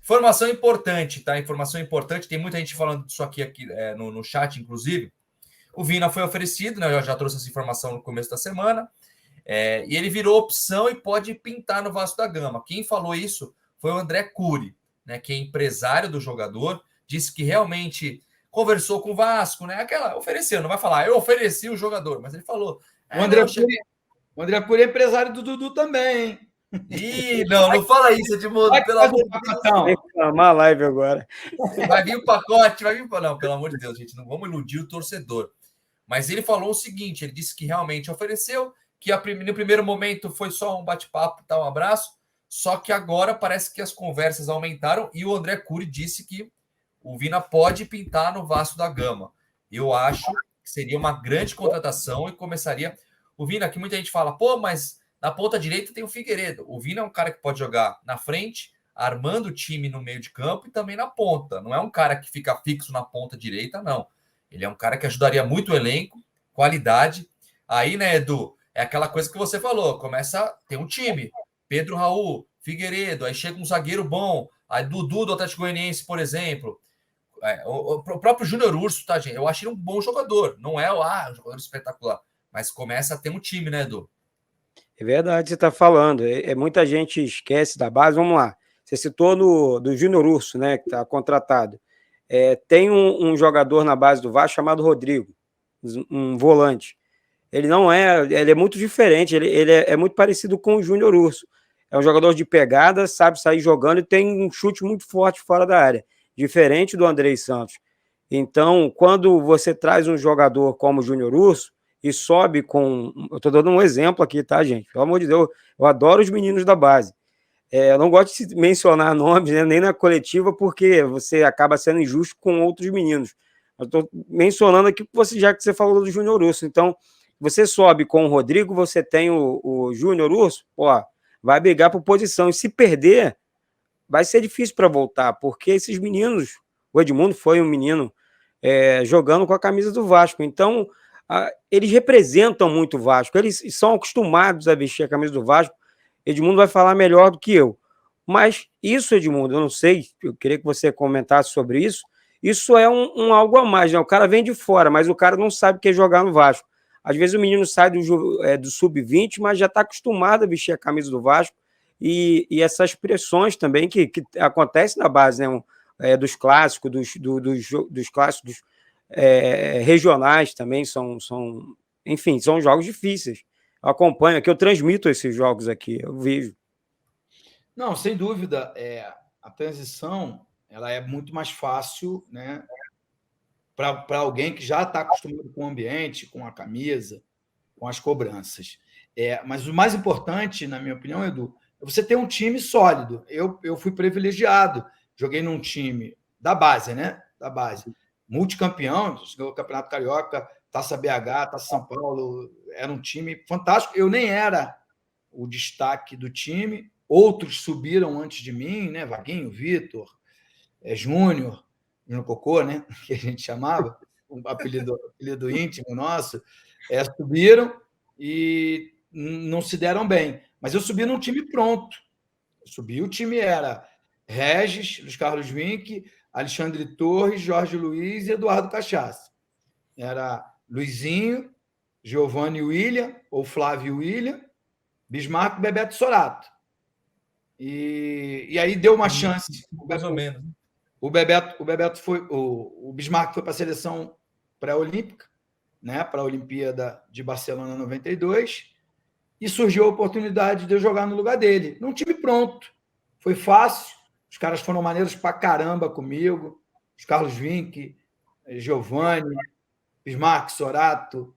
Informação importante, tá? Informação importante. Tem muita gente falando disso aqui no chat, inclusive. O Vina foi oferecido, né? Eu já trouxe essa informação no começo da semana. E ele virou opção e pode pintar no Vasco da Gama. Quem falou isso foi o André Cury, né? Que é empresário do jogador. Disse que realmente conversou com o Vasco, né? Ofereceu, não vai falar, eu ofereci o jogador, mas ele falou. O André Cury é empresário do Dudu também, hein? Ih, não fala isso, Edmundo, pelo amor de Deus. Vou reclamar a live agora. Vai vir o pacote, vai vir. Não, pelo amor de Deus, gente, não vamos iludir o torcedor. Mas ele falou o seguinte: ele disse que realmente ofereceu, que no primeiro momento foi só um bate-papo, um abraço, só que agora parece que as conversas aumentaram e o André Cury disse que o Vina pode pintar no Vasco da Gama. Eu acho que seria uma grande contratação e começaria. O Vina, aqui muita gente fala, pô, mas na ponta direita tem o Figueiredo. O Vina é um cara que pode jogar na frente, armando o time no meio de campo e também na ponta. Não é um cara que fica fixo na ponta direita, não. Ele é um cara que ajudaria muito o elenco, qualidade. Aí, né, Edu, é aquela coisa que você falou, começa a ter um time. Pedro Raul, Figueiredo, aí chega um zagueiro bom, aí Dudu do Atlético Goianiense, por exemplo. O próprio Júnior Urso, tá, gente? Eu acho ele um bom jogador. Não é um jogador espetacular, mas começa a ter um time, né, Edu? É verdade, você está falando. Muita gente esquece da base. Vamos lá. Você citou do Júnior Urso, né, que está contratado. Tem um jogador na base do Vasco chamado Rodrigo, um volante. Ele é muito diferente, ele é muito parecido com o Júnior Urso. É um jogador de pegada, sabe sair jogando e tem um chute muito forte fora da área, diferente do Andrei Santos. Então, quando você traz um jogador como o Júnior Urso e sobe com... Eu estou dando um exemplo aqui, tá, gente? Pelo amor de Deus, eu adoro os meninos da base. Eu não gosto de mencionar nomes, né, nem na coletiva, porque você acaba sendo injusto com outros meninos. Eu estou mencionando aqui, já que você falou do Júnior Urso. Então, você sobe com o Rodrigo, você tem o Júnior Urso, vai brigar por posição. E se perder, vai ser difícil para voltar, porque esses meninos, o Edmundo foi um menino jogando com a camisa do Vasco. Então, eles representam muito o Vasco, eles são acostumados a vestir a camisa do Vasco. Edmundo vai falar melhor do que eu. Mas isso, Edmundo, eu não sei, eu queria que você comentasse sobre isso. Isso é algo a mais, né? O cara vem de fora, mas o cara não sabe o que é jogar no Vasco. Às vezes o menino sai do sub-20, mas já está acostumado a vestir a camisa do Vasco. E essas pressões também que acontecem na base, né? Dos clássicos, dos clássicos regionais também enfim, são jogos difíceis. Eu acompanho aqui, eu transmito esses jogos aqui, eu vejo. Não, sem dúvida, a transição ela é muito mais fácil, né, para alguém que já está acostumado com o ambiente, com a camisa, com as cobranças. Mas o mais importante, na minha opinião, Edu, é você ter um time sólido. Eu fui privilegiado, joguei num time da base, né? Da base. Multicampeão, ganhou o Campeonato Carioca, Taça BH, Taça São Paulo, era um time fantástico. Eu nem era o destaque do time, outros subiram antes de mim, né? Vaguinho, Vitor, Júnior Cocô, né? Que a gente chamava, um apelido íntimo nosso, subiram e não se deram bem. Mas eu subi num time pronto. O time era Regis, Luiz Carlos Vinck, Alexandre Torres, Jorge Luiz e Eduardo Cachaça. Era Luizinho, Giovanni William, ou Flávio William, Bismarck, Bebeto Sorato. E aí deu uma chance. Mais ou menos. O Bebeto foi. O Bismarck foi para a seleção pré-olímpica, né, para a Olimpíada de Barcelona 92, e surgiu a oportunidade de eu jogar no lugar dele, num time pronto. Foi fácil, os caras foram maneiros pra caramba comigo, os Carlos Vinck, Giovanni, Bismarck, Sorato,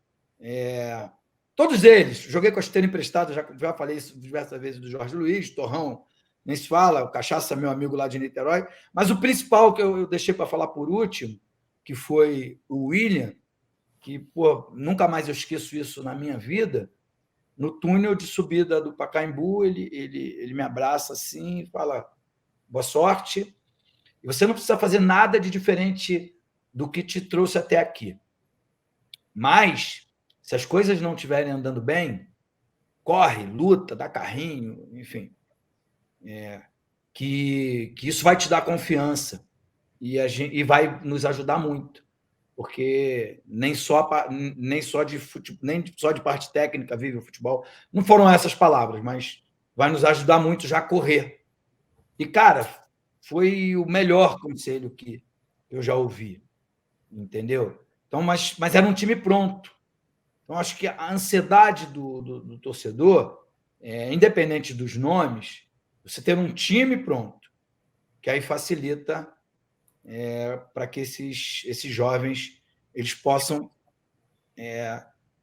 todos eles. Joguei com a esteira emprestada, já falei isso diversas vezes do Jorge Luiz, Torrão, nem se fala, o Cachaça, meu amigo lá de Niterói, mas o principal que eu deixei para falar por último, que foi o William, que nunca mais eu esqueço isso na minha vida. No túnel de subida do Pacaembu, ele me abraça assim e fala: boa sorte, e você não precisa fazer nada de diferente do que te trouxe até aqui. Mas, se as coisas não estiverem andando bem, corre, luta, dá carrinho, enfim. que isso vai te dar confiança e vai nos ajudar muito, porque nem só de parte técnica vive o futebol. Não foram essas palavras, mas vai nos ajudar muito já a correr. E, cara, foi o melhor conselho que eu já ouvi, entendeu? Então, mas era um time pronto. Então, acho que a ansiedade do torcedor, independente dos nomes, você ter um time pronto, que aí facilita para que esses jovens eles possam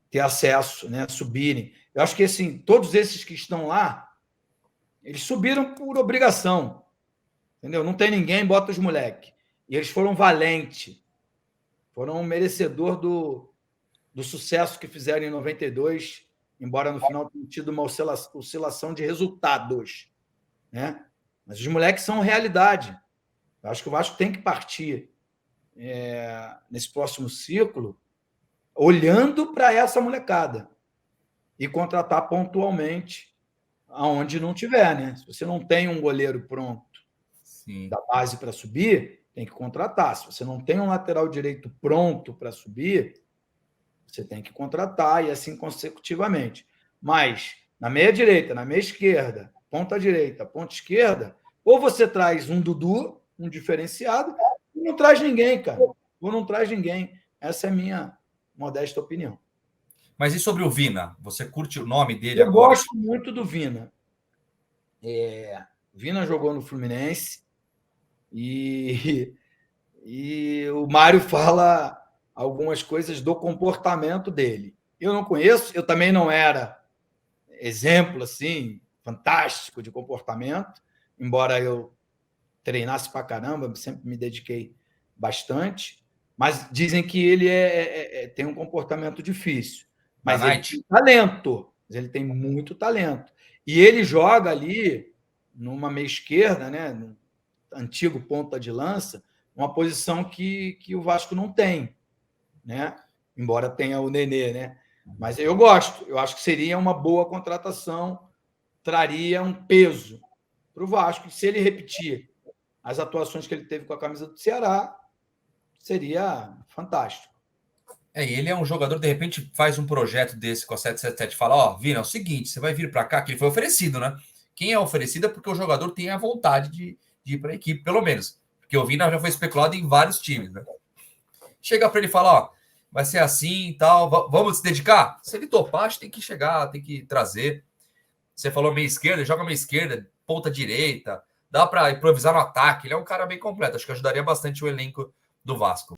ter acesso, né, subirem. Eu acho que assim, todos esses que estão lá, eles subiram por obrigação, entendeu? Não tem ninguém, bota os moleques. E eles foram valentes, foram merecedor do sucesso que fizeram em 92, embora no final tenham tido uma oscilação de resultados, né? Mas os moleques são realidade. Eu acho que o Vasco tem que partir nesse próximo ciclo olhando para essa molecada e contratar pontualmente aonde não tiver, né? Se você não tem um goleiro pronto da base para subir, tem que contratar. Se você não tem um lateral direito pronto para subir, você tem que contratar e assim consecutivamente. Mas na meia direita, na meia esquerda, ponta direita, ponta esquerda, ou você traz um Dudu, um diferenciado, ou não traz ninguém, cara. Ou não traz ninguém. Essa é a minha modesta opinião. Mas e sobre o Vina? Você curte o nome dele Eu agora? gosto muito do Vina. O Vina jogou no Fluminense e o Mário fala algumas coisas do comportamento dele. Eu não conheço, eu também não era exemplo assim fantástico de comportamento, embora eu treinasse pra caramba, sempre me dediquei bastante, mas dizem que ele tem um comportamento difícil. Mas ele tem talento, ele tem muito talento. E ele joga ali numa meia esquerda, né, no antigo ponta de lança, uma posição que o Vasco não tem, né? Embora tenha o Nenê, né? Mas eu gosto, eu acho que seria uma boa contratação, traria um peso para o Vasco. Se ele repetir as atuações que ele teve com a camisa do Ceará, seria fantástico. E ele é um jogador, de repente, faz um projeto desse com a 777 e fala, ó, Vina, é o seguinte, você vai vir para cá, que ele foi oferecido, né? Quem é oferecido é porque o jogador tem a vontade de ir para a equipe, pelo menos. Porque o Vina já foi especulado em vários times, né? Chega para ele e fala, ó, vai ser assim e tal, vamos se dedicar? Se ele topar, acho que tem que chegar, tem que trazer. Você falou meia esquerda, joga meia esquerda, ponta direita, dá para improvisar no ataque, ele é um cara bem completo, acho que ajudaria bastante o elenco do Vasco.